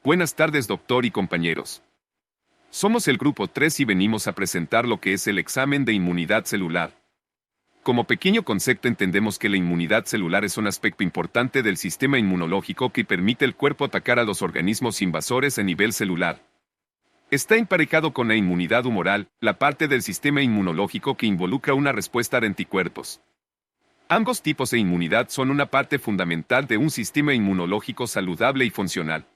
Buenas tardes, doctor y compañeros. Somos el grupo 3 y venimos a presentar lo que es el examen de inmunidad celular. Como pequeño concepto entendemos que la inmunidad celular es un aspecto importante del sistema inmunológico que permite al cuerpo atacar a los organismos invasores a nivel celular. Está emparejado con la inmunidad humoral, la parte del sistema inmunológico que involucra una respuesta de anticuerpos. Ambos tipos de inmunidad son una parte fundamental de un sistema inmunológico saludable y funcional.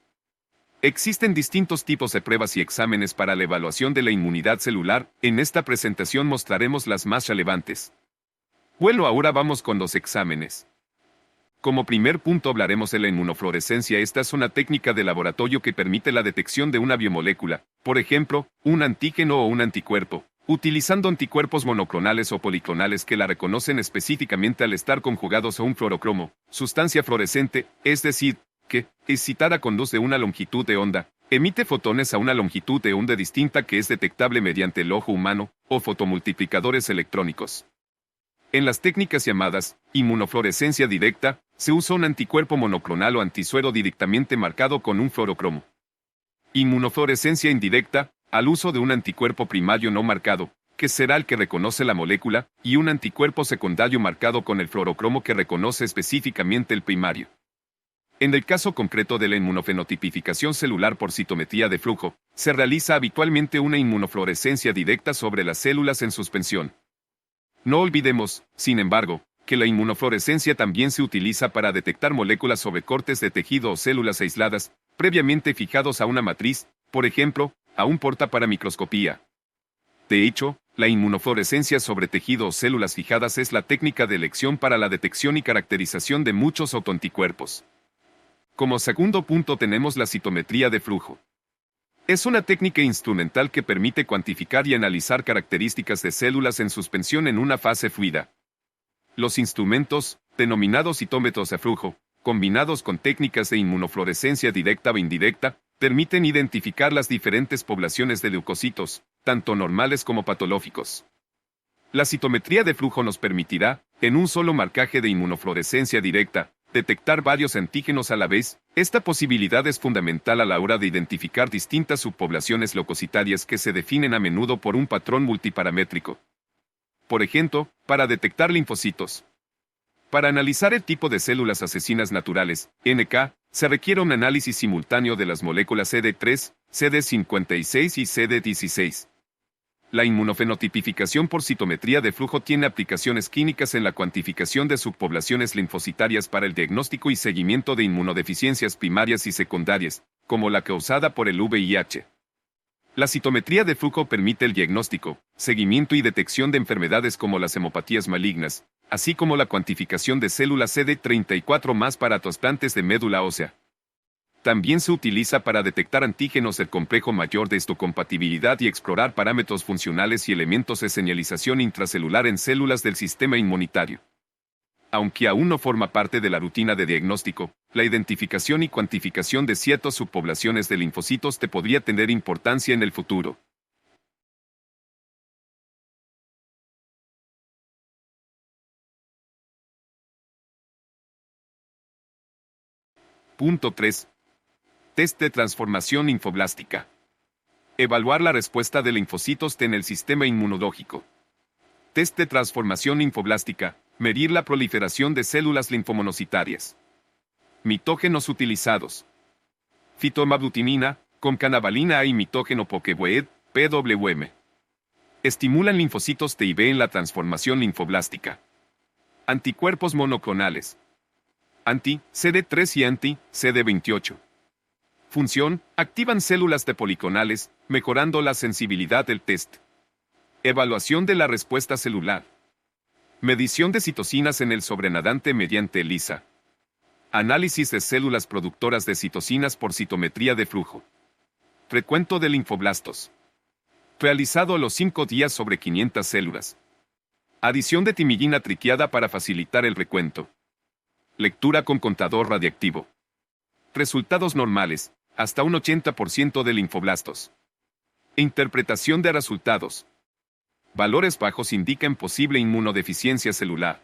Existen distintos tipos de pruebas y exámenes para la evaluación de la inmunidad celular. En esta presentación mostraremos las más relevantes. Bueno, ahora vamos con los exámenes. Como primer punto hablaremos de la inmunofluorescencia. Esta es una técnica de laboratorio que permite la detección de una biomolécula, por ejemplo, un antígeno o un anticuerpo, utilizando anticuerpos monoclonales o policlonales que la reconocen específicamente al estar conjugados a un fluorocromo, sustancia fluorescente, es decir, que, excitada con luz de una longitud de onda, emite fotones a una longitud de onda distinta que es detectable mediante el ojo humano, o fotomultiplicadores electrónicos. En las técnicas llamadas inmunofluorescencia directa, se usa un anticuerpo monoclonal o antisuero directamente marcado con un fluorocromo. Inmunofluorescencia indirecta, al uso de un anticuerpo primario no marcado, que será el que reconoce la molécula, y un anticuerpo secundario marcado con el fluorocromo que reconoce específicamente el primario. En el caso concreto de la inmunofenotipificación celular por citometría de flujo, se realiza habitualmente una inmunofluorescencia directa sobre las células en suspensión. No olvidemos, sin embargo, que la inmunofluorescencia también se utiliza para detectar moléculas sobre cortes de tejido o células aisladas, previamente fijados a una matriz, por ejemplo, a un porta para microscopía. De hecho, la inmunofluorescencia sobre tejido o células fijadas es la técnica de elección para la detección y caracterización de muchos autoanticuerpos. Como segundo punto tenemos la citometría de flujo. Es una técnica instrumental que permite cuantificar y analizar características de células en suspensión en una fase fluida. Los instrumentos, denominados citómetros de flujo, combinados con técnicas de inmunofluorescencia directa o indirecta, permiten identificar las diferentes poblaciones de leucocitos, tanto normales como patológicos. La citometría de flujo nos permitirá, en un solo marcaje de inmunofluorescencia directa, detectar varios antígenos a la vez. Esta posibilidad es fundamental a la hora de identificar distintas subpoblaciones leucocitarias que se definen a menudo por un patrón multiparamétrico. Por ejemplo, para detectar linfocitos. Para analizar el tipo de células asesinas naturales, NK, se requiere un análisis simultáneo de las moléculas CD3, CD56 y CD16. La inmunofenotipificación por citometría de flujo tiene aplicaciones clínicas en la cuantificación de subpoblaciones linfocitarias para el diagnóstico y seguimiento de inmunodeficiencias primarias y secundarias, como la causada por el VIH. La citometría de flujo permite el diagnóstico, seguimiento y detección de enfermedades como las hemopatías malignas, así como la cuantificación de células CD34+ para trasplantes de médula ósea. También se utiliza para detectar antígenos del complejo mayor de histocompatibilidad y explorar parámetros funcionales y elementos de señalización intracelular en células del sistema inmunitario. Aunque aún no forma parte de la rutina de diagnóstico, la identificación y cuantificación de ciertas subpoblaciones de linfocitos te podría tener importancia en el futuro. Punto 3. Test de transformación linfoblástica. Evaluar la respuesta de linfocitos T en el sistema inmunológico. Test de transformación linfoblástica. Medir la proliferación de células linfomonocitarias. Mitógenos utilizados. Fitomabrutinina, concanavalina A y mitógeno Pokeweed, PWM. Estimulan linfocitos T y B en la transformación linfoblástica. Anticuerpos monoclonales. Anti-CD3 y anti-CD28. Función, activan células T policlonales, mejorando la sensibilidad del test. Evaluación de la respuesta celular. Medición de citocinas en el sobrenadante mediante ELISA. Análisis de células productoras de citocinas por citometría de flujo. Recuento de linfoblastos. Realizado a los 5 días sobre 500 células. Adición de timidina triquiada para facilitar el recuento. Lectura con contador radiactivo. Resultados normales, hasta un 80% de linfoblastos. Interpretación de resultados. Valores bajos indican posible inmunodeficiencia celular.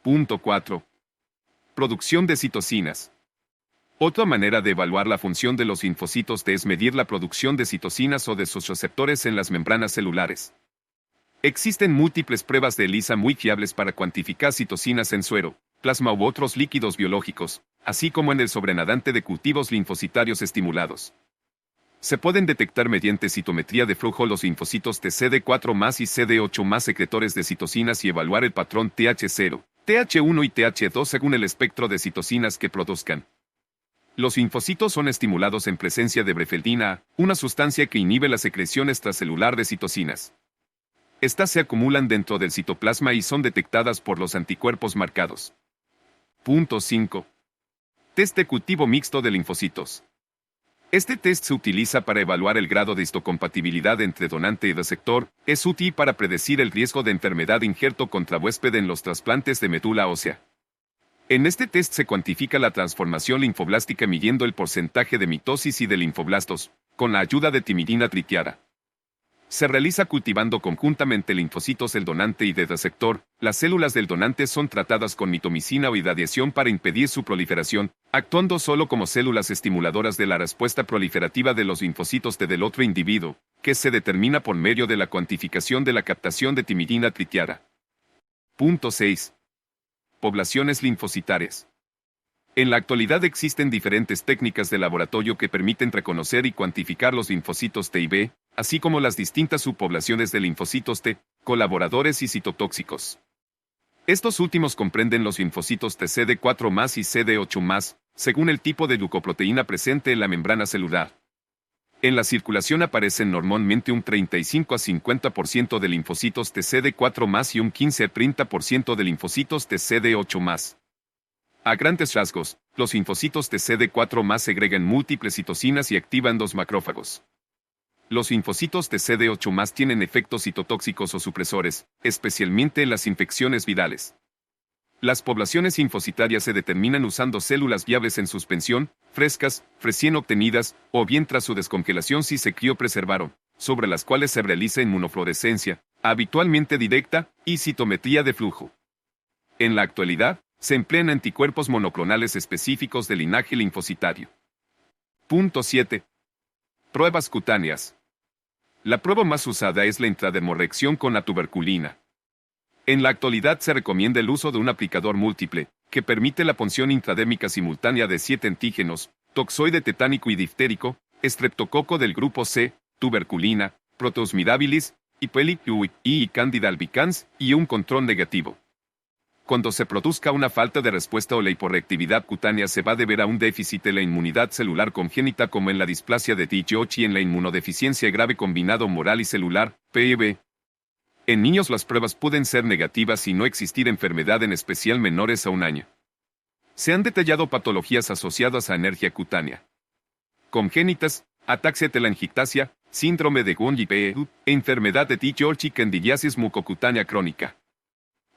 Punto 4. Producción de citocinas. Otra manera de evaluar la función de los linfocitos T es medir la producción de citocinas o de sus receptores en las membranas celulares. Existen múltiples pruebas de ELISA muy fiables para cuantificar citocinas en suero, plasma u otros líquidos biológicos, así como en el sobrenadante de cultivos linfocitarios estimulados. Se pueden detectar mediante citometría de flujo los linfocitos TCD4+ y CD8+ secretores de citocinas y evaluar el patrón TH0, TH1 y TH2 según el espectro de citocinas que produzcan. Los linfocitos son estimulados en presencia de brefeldina A, una sustancia que inhibe la secreción extracelular de citocinas. Estas se acumulan dentro del citoplasma y son detectadas por los anticuerpos marcados. Punto 5. Test de cultivo mixto de linfocitos. Este test se utiliza para evaluar el grado de histocompatibilidad entre donante y receptor. Es útil para predecir el riesgo de enfermedad injerto contra huésped en los trasplantes de médula ósea. En este test se cuantifica la transformación linfoblástica midiendo el porcentaje de mitosis y de linfoblastos, con la ayuda de timidina tritiara. Se realiza cultivando conjuntamente linfocitos del donante y del receptor. Las células del donante son tratadas con mitomicina o irradiación para impedir su proliferación, actuando solo como células estimuladoras de la respuesta proliferativa de los linfocitos del otro individuo, que se determina por medio de la cuantificación de la captación de timidina tritiara. Punto 6. Poblaciones linfocitarias. En la actualidad existen diferentes técnicas de laboratorio que permiten reconocer y cuantificar los linfocitos T y B, así como las distintas subpoblaciones de linfocitos T, colaboradores y citotóxicos. Estos últimos comprenden los linfocitos TCD4+ y CD8+, según el tipo de glucoproteína presente en la membrana celular. En la circulación aparecen normalmente un 35 a 50% de linfocitos TCD4+ y un 15 a 30% de linfocitos TCD8+. A grandes rasgos, los linfocitos TCD4+ segregan múltiples citocinas y activan dos macrófagos. Los linfocitos TCD8+ tienen efectos citotóxicos o supresores, especialmente en las infecciones virales. Las poblaciones linfocitarias se determinan usando células viables en suspensión, frescas, recién obtenidas, o bien tras su descongelación si se criopreservaron, sobre las cuales se realiza inmunofluorescencia, habitualmente directa, y citometría de flujo. En la actualidad, se emplean anticuerpos monoclonales específicos del linaje linfocitario. Punto 7. Pruebas cutáneas. La prueba más usada es la intradermorreacción con la tuberculina. En la actualidad se recomienda el uso de un aplicador múltiple, que permite la punción intradérmica simultánea de 7 antígenos, toxoide tetánico y diftérico, estreptococo del grupo C, tuberculina, proteusmirabilis, y Candida albicans, y un control negativo. Cuando se produzca una falta de respuesta o la hiporreactividad cutánea se va a deber a un déficit de la inmunidad celular congénita como en la displasia de Th y en la inmunodeficiencia grave combinado moral y celular, PIB. En niños las pruebas pueden ser negativas y no existir enfermedad en especial menores a un año. Se han detallado patologías asociadas a alergia cutánea congénitas, ataxia telangiectasia, síndrome de Guillain-Barré, enfermedad de Th y candidiasis mucocutánea crónica.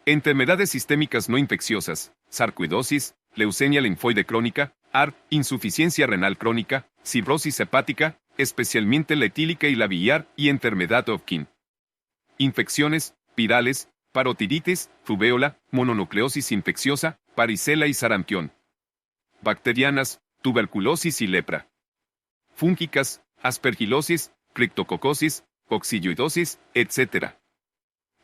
Enfermedades sistémicas no infecciosas, sarcoidosis, leucemia linfoide crónica, AR, insuficiencia renal crónica, cirrosis hepática, especialmente la etílica y la biliar, y enfermedad de Hodgkin. Infecciones, virales, parotiditis, rubéola, mononucleosis infecciosa, varicela y sarampión. Bacterianas, tuberculosis y lepra. Fúngicas, aspergilosis, criptococosis, coccidioidosis, etc.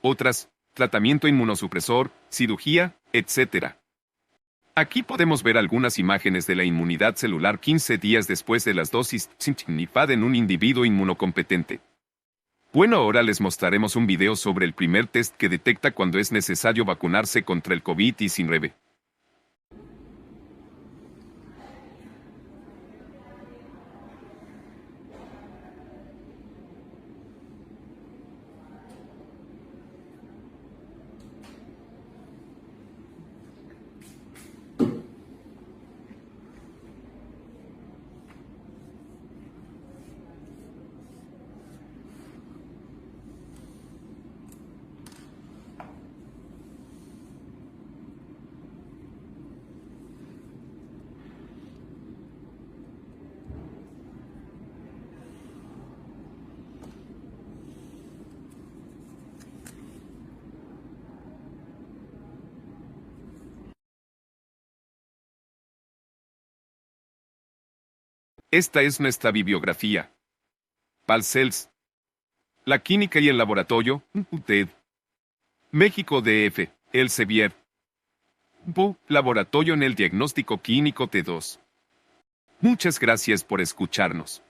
Otras, tratamiento inmunosupresor, cirugía, etc. Aquí podemos ver algunas imágenes de la inmunidad celular 15 días después de las dosis Nifad en un individuo inmunocompetente. Bueno, ahora les mostraremos un video sobre el primer test que detecta cuando es necesario vacunarse contra el COVID y sin rebe. Esta es nuestra bibliografía. Parcells. La química y el laboratorio, UTED. México DF, Elsevier. Laboratorio en el diagnóstico químico T2. Muchas gracias por escucharnos.